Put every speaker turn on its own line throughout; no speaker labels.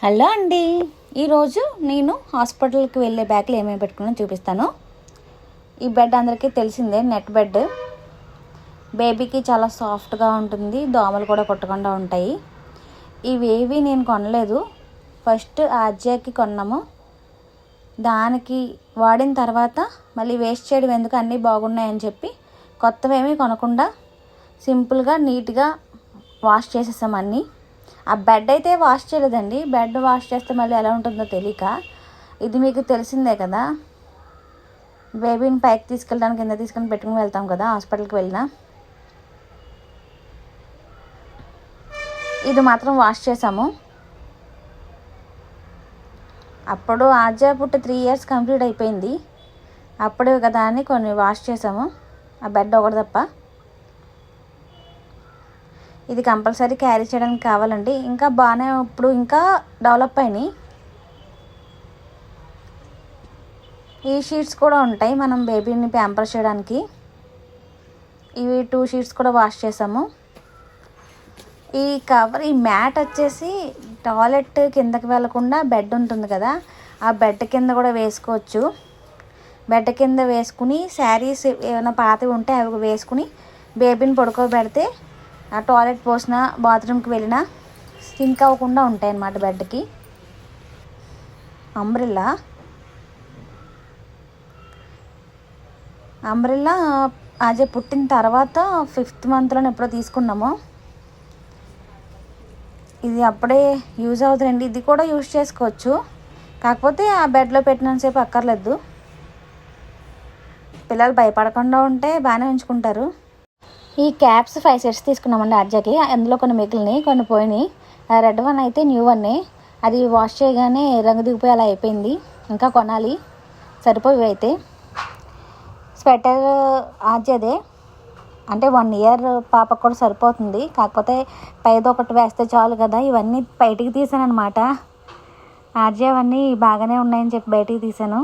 Hello అండి. ఈరోజు నేను హాస్పిటల్కి వెళ్ళే బ్యాగ్లో ఏమేమి పెట్టుకున్నానో చూపిస్తాను. ఈ బెడ్ అందరికీ తెలిసిందే, నెట్ బెడ్. బేబీకి చాలా సాఫ్ట్గా ఉంటుంది, దోమలు కూడా కొట్టకుండా ఉంటాయి. ఇవేవి నేను కొనలేదు, ఫస్ట్ ఆర్జేకి కొన్నాము. దానికి వాడిన తర్వాత మళ్ళీ వేస్ట్ చేయడం ఎందుకు, అన్నీ బాగున్నాయని చెప్పి కొత్తవేమీ కొనకుండా సింపుల్గా నీట్గా వాష్ చేసేసాం అన్నీ. ఆ బెడ్ అయితే వాష్ చేయలేదండి, బెడ్ వాష్ చేస్తే మళ్ళీ ఎలా ఉంటుందో తెలియక. ఇది మీకు తెలిసిందే కదా, బేబీని పైకి తీసుకెళ్ళడానికి కింద తీసుకొని పెట్టుకుని వెళ్తాం కదా హాస్పిటల్కి వెళ్ళినా. ఇది మాత్రం వాష్ చేసాము. అప్పుడు ఆర్జే పుట్టి 3 years కంప్లీట్ అయిపోయింది, అప్పుడే కదా అని కొన్ని వాష్ చేసాము, ఆ బెడ్ ఒకటి తప్ప. ఇది కంపల్సరీ క్యారీ చేయడానికి కావాలండి. ఇంకా బాగానే ఇప్పుడు ఇంకా డెవలప్ అయినాయి. ఈ షీట్స్ కూడా ఉంటాయి మనం బేబీని ప్యాంపర్ చేయడానికి. ఇవి 2 sheets కూడా వాష్ చేసాము. ఈ కవర్, ఈ మ్యాట్ వచ్చేసి టాయిలెట్ కిందకి వెళ్ళకుండా బెడ్ ఉంటుంది కదా, ఆ బెడ్ కింద కూడా వేసుకోవచ్చు. బెడ్ కింద వేసుకుని శారీస్ ఏమైనా పాతవి ఉంటే అవి వేసుకుని బేబీని పడుకోబెడితే ఆ టాయిలెట్ పోసినా బాత్రూమ్కి వెళ్ళినా స్టింక్ అవ్వకుండా ఉంటాయి అన్నమాట బెడ్కి. అంబ్రెల్లా అజయ్ పుట్టిన తర్వాత 5th monthలో ఎప్పుడో తీసుకున్నాము. ఇది అప్పుడే యూజ్ అవుతుందండి, ఇది కూడా యూజ్ చేసుకోవచ్చు, కాకపోతే ఆ బెడ్లో పెట్టినంతసేపు అక్కర్లేదు. పిల్లలు భయపడకుండా ఉంటే బాగానే ఉంచుకుంటారు. ఈ క్యాప్స్ 5 sets తీసుకున్నామండి అర్జాకి. అందులో కొన్ని మిగిలినాయి, కొన్ని పోయినాయి. ఆ రెడ్ వన్ అయితే న్యూ వన్నే, అది వాష్ చేయగానే రంగు దిగిపోయి అలా అయిపోయింది. ఇంకా కొనాలి, సరిపోయి అయితే. స్వెటర్ ఆర్జేదే, అంటే 1 year పాపకు కూడా సరిపోతుంది, కాకపోతే పైది ఒకటి వేస్తే చాలు కదా. ఇవన్నీ బయటికి తీసాను అనమాట. ఆర్జే అవన్నీ బాగానే ఉన్నాయని చెప్పి బయటికి తీసాను.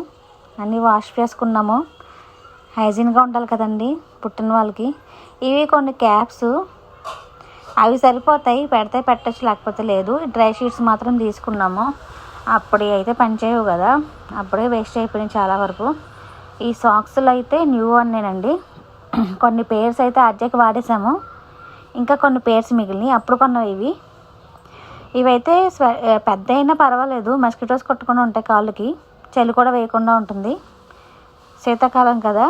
అన్నీ వాష్ చేసుకున్నాము, హైజీన్గా ఉండాలి కదండి పుట్టిన వాళ్ళకి. ఇవి కొన్ని క్యాప్స్, అవి సరిపోతాయి, పెడితే పెట్టచ్చు, లేకపోతే లేదు. డ్రై షీట్స్ మాత్రం తీసుకున్నాము, అప్పుడే అయితే పనిచేయవు కదా, అప్పుడే వేస్ట్ అయిపోయినాయి చాలా వరకు. ఈ సాక్స్లు అయితే న్యూ వన్నేనండి. కొన్ని పేర్స్ అయితే అర్జెకి వాడేసాము, ఇంకా కొన్ని పేర్స్ మిగిలినాయి, అప్పుడు కొన్నవి. ఇవైతే పెద్ద అయినా పర్వాలేదు, మస్కిటోస్ కొట్టుకుండా ఉంటాయి కాళ్ళకి, చలి కూడా వేయకుండా ఉంటుంది. శీతాకాలం కదా,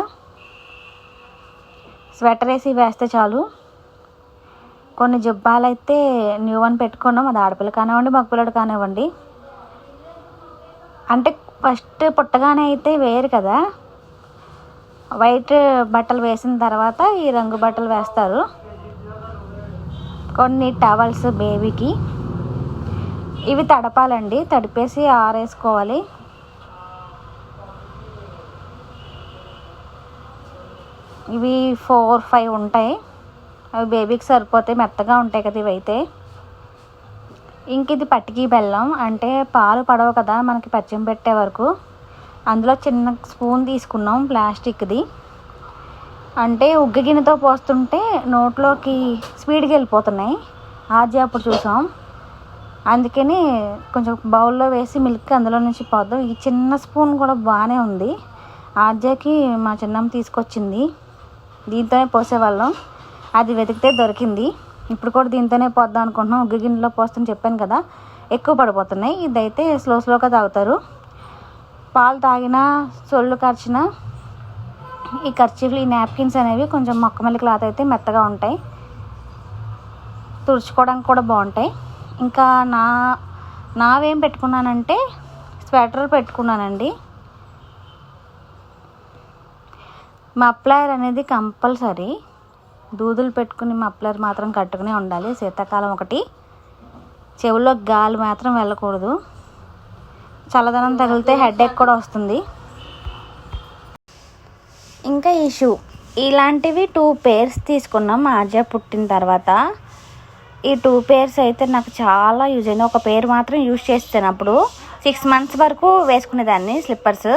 స్వెటర్ వేసి వేస్తే చాలు. కొన్ని జుబ్బాలు అయితే న్యూ వన్ పెట్టుకున్నాం, అది ఆడపిల్ల కానివ్వండి మగపిల్లడు కానివ్వండి. అంటే ఫస్ట్ పుట్టగానే అయితే వేరు కదా, వైట్ బట్టలు వేసిన తర్వాత ఈ రంగు బట్టలు వేస్తారు. కొన్ని టవల్స్ బేబీకి, ఇవి తడపాలండి, తడిపేసి ఆరేసుకోవాలి. ఇవి 4-5 ఉంటాయి, అవి బేబీకి సరిపోతాయి, మెత్తగా ఉంటాయి కదా ఇవైతే. ఇంక ఇది పట్టికి బెల్లం, అంటే పాలు పడవు కదా మనకి పచ్చిమ పెట్టే వరకు. అందులో చిన్న స్పూన్ తీసుకున్నాం ప్లాస్టిక్ది, అంటే ఉగ్గు గిన్నెతో పోస్తుంటే నోట్లోకి స్పీడ్గా వెళ్ళిపోతున్నాయి. ఆర్జే అప్పుడు చూసాం, అందుకని కొంచెం బౌల్లో వేసి మిల్క్ అందులో నుంచి పోద్దాం. ఈ చిన్న స్పూన్ కూడా బాగానే ఉంది, ఆర్జేకి మా చిన్నమ్మ తీసుకొచ్చింది, దీంతోనే పోసేవాళ్ళం. అది వెతికితే దొరికింది, ఇప్పుడు కూడా దీంతోనే పోద్దాం అనుకుంటున్నాం. ఉగ్గు గిన్నెలో పోస్తుందని చెప్పాను కదా, ఎక్కువ పడిపోతున్నాయి. ఇదైతే స్లోగా తాగుతారు. పాలు తాగినా సొల్లు కరిచినా ఈ కర్చీఫ్లు, ఈ నాప్కిన్స్ అనేవి కొంచెం మొక్కమల్లి క్లాత్ అయితే మెత్తగా ఉంటాయి, తుడుచుకోవడానికి కూడా బాగుంటాయి. ఇంకా నావేం పెట్టుకున్నానంటే స్వెటర్ పెట్టుకున్నానండి. మఫ్లర్ అనేది కంపల్సరీ, దూదులు పెట్టుకుని మఫ్లర్ మాత్రం కట్టుకునే ఉండాలి. శీతాకాలం ఒకటి, చెవుల్లో గాలి మాత్రం వెళ్ళకూడదు, చల్లదనం తగిలితే హెడేక్ కూడా వస్తుంది. ఇంకా ఈ షూ, ఇలాంటివి 2 pairs తీసుకున్నాం ఆర్జే పుట్టిన తర్వాత. ఈ 2 pairs అయితే నాకు చాలా యూజ్ అయింది. ఒక పేర్ మాత్రం యూజ్ చేస్తాను, అప్పుడు 6 months వరకు వేసుకునేదాన్ని. స్లిప్పర్స్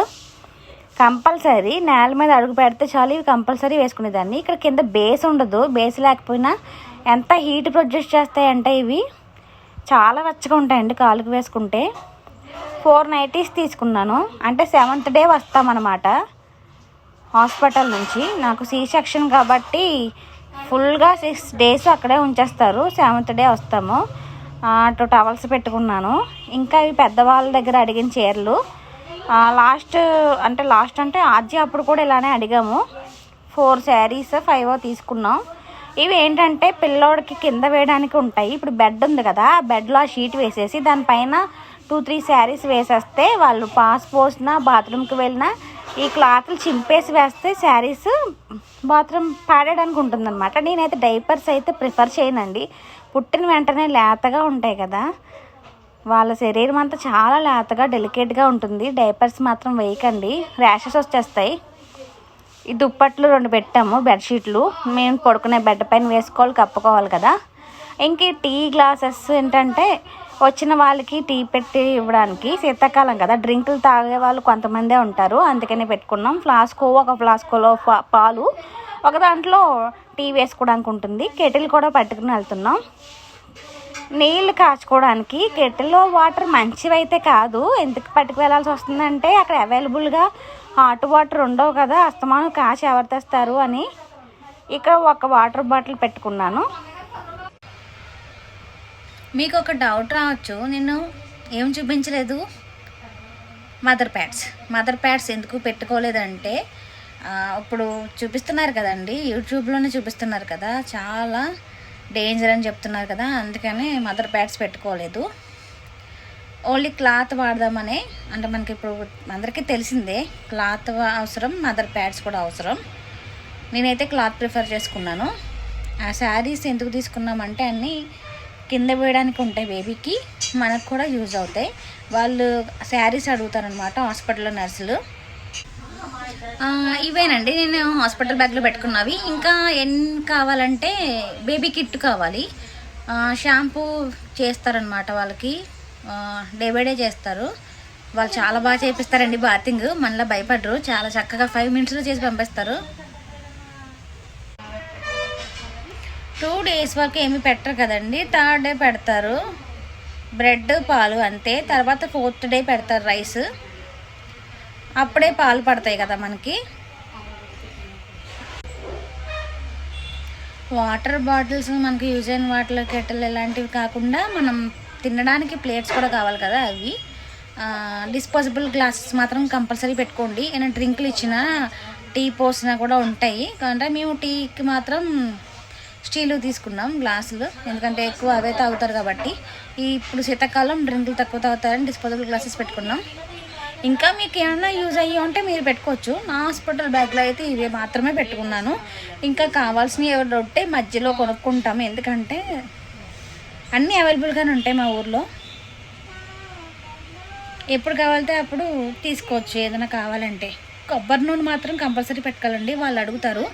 కంపల్సరీ నేల మీద అడుగు పెడితే చాలు, ఇవి కంపల్సరీ వేసుకునేదాన్ని. ఇక్కడ కింద బేస్ ఉండదు, బేస్ లేకపోయినా ఎంత హీట్ ప్రొడ్యూస్ చేస్తాయంటే ఇవి చాలా వెచ్చగా ఉంటాయండి కాలుకి వేసుకుంటే. 4 నైటీస్ తీసుకున్నాను. అంటే 7th డే వస్తామన్నమాట హాస్పిటల్ నుంచి. నాకు సి సెక్షన్ కాబట్టి ఫుల్గా 6 days అక్కడే ఉంచేస్తారు. 7th డే వస్తాము. 2 టవల్స్ పెట్టుకున్నాను. ఇంకా ఇవి పెద్దవాళ్ళ దగ్గర అడిగిన చీరలు. లాస్ట్ అంటే ఆర్జీ అప్పుడు కూడా ఇలానే అడిగాము. 4 sarees 5 తీసుకున్నాం. ఇవి ఏంటంటే పిల్లోడికి కింద వేయడానికి ఉంటాయి. ఇప్పుడు బెడ్ ఉంది కదా, ఆ బెడ్లో ఆ షీట్ వేసేసి దానిపైన 2-3 sarees వేసేస్తే వాళ్ళు పాస్ పోసినా బాత్రూమ్కి వెళ్ళినా ఈ క్లాత్లు చింపేసి వేస్తే శారీస్ బాత్రూమ్ పాడేయడానికి ఉంటుందన్నమాట. నేనైతే డైపర్స్ అయితే ప్రిఫర్ చేయనండి. పుట్టిన వెంటనే లేతగా ఉంటాయి కదా, వాళ్ళ శరీరం అంతా చాలా లేతగా డెలికేట్గా ఉంటుంది. డైపర్స్ మాత్రం వేయకండి, ర్యాషెస్ వచ్చేస్తాయి. ఈ దుప్పట్లు 2 పెట్టాము, బెడ్షీట్లు. మేము పడుకునే బెడ్ పైన వేసుకోవాలి, కప్పుకోవాలి కదా. ఇంక టీ గ్లాసెస్ ఏంటంటే వచ్చిన వాళ్ళకి టీ పెట్టి ఇవ్వడానికి. శీతాకాలం కదా, డ్రింకులు తాగే వాళ్ళు కొంతమందే ఉంటారు, అందుకనే పెట్టుకున్నాం. ఒక ఫ్లాస్కోలో పాలు, ఒక దాంట్లో టీ వేసుకోవడానికి ఉంటుంది. కెటిల్ కూడా పట్టుకుని వెళ్తున్నాం. నీళ్ళు కాచుకోవడానికి కెటిల్లో వాటర్ మంచివైతే కాదు. ఎందుకు పట్టుకు వెళ్ళాల్సి వస్తుందంటే అక్కడ అవైలబుల్గా హాట్ వాటర్ ఉండవు కదా, అస్తమానం కాచి ఎవరు తెస్తారు అని ఇక్కడ ఒక వాటర్ బాటిల్ పెట్టుకున్నాను. మీకు ఒక డౌట్ రావచ్చు, నేను ఏం చూపించలేదు, మదర్ ప్యాడ్స్ ఎందుకు పెట్టుకోలేదంటే ఇప్పుడు చూపిస్తున్నారు కదండి, యూట్యూబ్లోనే చూపిస్తున్నారు కదా, చాలా డేంజర్ అని చెప్తున్నారు కదా, అందుకని మదర్ ప్యాడ్స్ పెట్టుకోలేదు. ఓన్లీ క్లాత్ వాడదామనే. అంటే మనకి ఇప్పుడు అందరికీ తెలిసిందే క్లాత్ అవసరం, మదర్ ప్యాడ్స్ కూడా అవసరం. నేనైతే క్లాత్ ప్రిఫర్ చేసుకున్నాను. ఆ శారీస్ ఎందుకు తీసుకున్నామంటే అన్నీ కింద వేయడానికి ఉంటాయి బేబీకి, మనకు కూడా యూజ్ అవుతాయి. వాళ్ళు శారీస్ అడుగుతారనమాట హాస్పిటల్లో నర్సులు. ఇవేనండి నేను హాస్పిటల్ బ్యాగ్లో పెట్టుకున్నవి. ఇంకా ఎన్ని కావాలంటే బేబీ కిట్ కావాలి. షాంపూ చేస్తారనమాట వాళ్ళకి, డే బై డే చేస్తారు. వాళ్ళు చాలా బాగా చేపిస్తారండి బాతింగ్, మనలా భయపడరు. చాలా చక్కగా 5 minutesలో చేసి పంపిస్తారు. 2 days వరకు ఏమి పెట్టరు కదండి, 3rd day పెడతారు. బ్రెడ్ పాలు అంతే. తర్వాత 4th day పెడతారు రైస్. అప్పుడే పాలు పడతాయి కదా మనకి. వాటర్ బాటిల్స్ మనకి యూజ్ అయిన వాటర్ కెటిల్ ఇలాంటివి కాకుండా మనం తినడానికి ప్లేట్స్ కూడా కావాలి కదా, అవి డిస్పోజబుల్ గ్లాసెస్ మాత్రం కంపల్సరీ పెట్టుకోండి. ఏమైనా డ్రింకులు ఇచ్చినా టీ పోసినా కూడా ఉంటాయి. అంటే మేము టీకి మాత్రం స్టీలు తీసుకున్నాం గ్లాసులు, ఎందుకంటే ఎక్కువ అవే తాగుతారు కాబట్టి. ఇప్పుడు శీతాకాలం డ్రింకులు తక్కువ తాగుతారని డిస్పోజబుల్ గ్లాసెస్ పెట్టుకున్నాం. ఇంకా మీకు ఏమైనా యూజ్ అయ్యి ఉంటే మీరు పెట్టుకోవచ్చు. నా హాస్పిటల్ బ్యాగ్లో అయితే ఇవే మాత్రమే పెట్టుకున్నాను. ఇంకా కావాల్సినవి ఎవరు ఉంటే మధ్యలో కొనుక్కుంటాము, ఎందుకంటే అన్నీ అవైలబుల్గానే ఉంటాయి మా ఊర్లో. ఎప్పుడు కావాలంటే అప్పుడు తీసుకోవచ్చు ఏదైనా కావాలంటే. కొబ్బరి నూనె మాత్రం కంపల్సరీ పెట్టుకోవాలండి, వాళ్ళు అడుగుతారు.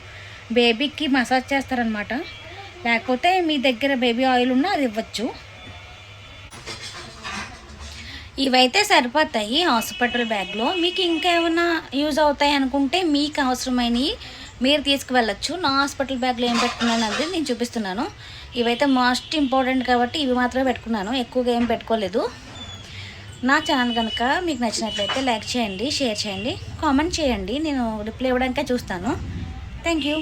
బేబీకి మసాజ్ చేస్తారనమాట. లేకపోతే మీ దగ్గర బేబీ ఆయిల్ ఉన్నా అది ఇవ్వచ్చు. ఇవైతే సరిపోతాయి హాస్పిటల్ బ్యాగ్లో. మీకు ఇంకా ఏమైనా యూజ్ అవుతాయి అనుకుంటే మీకు అవసరమైనవి మీరు తీసుకువెళ్ళచ్చు. నా హాస్పిటల్ బ్యాగ్లో ఏం పెట్టుకున్నాను అనేది నేను చూపిస్తున్నాను. ఇవైతే మోస్ట్ ఇంపార్టెంట్ కాబట్టి ఇవి మాత్రమే పెట్టుకున్నాను, ఎక్కువగా ఏం పెట్టుకోలేదు. నా ఛానల్ కనుక మీకు నచ్చినట్లయితే లైక్ చేయండి, షేర్ చేయండి, కామెంట్ చేయండి. నేను రిప్లై ఇవ్వడానికే చూస్తాను. Thank you.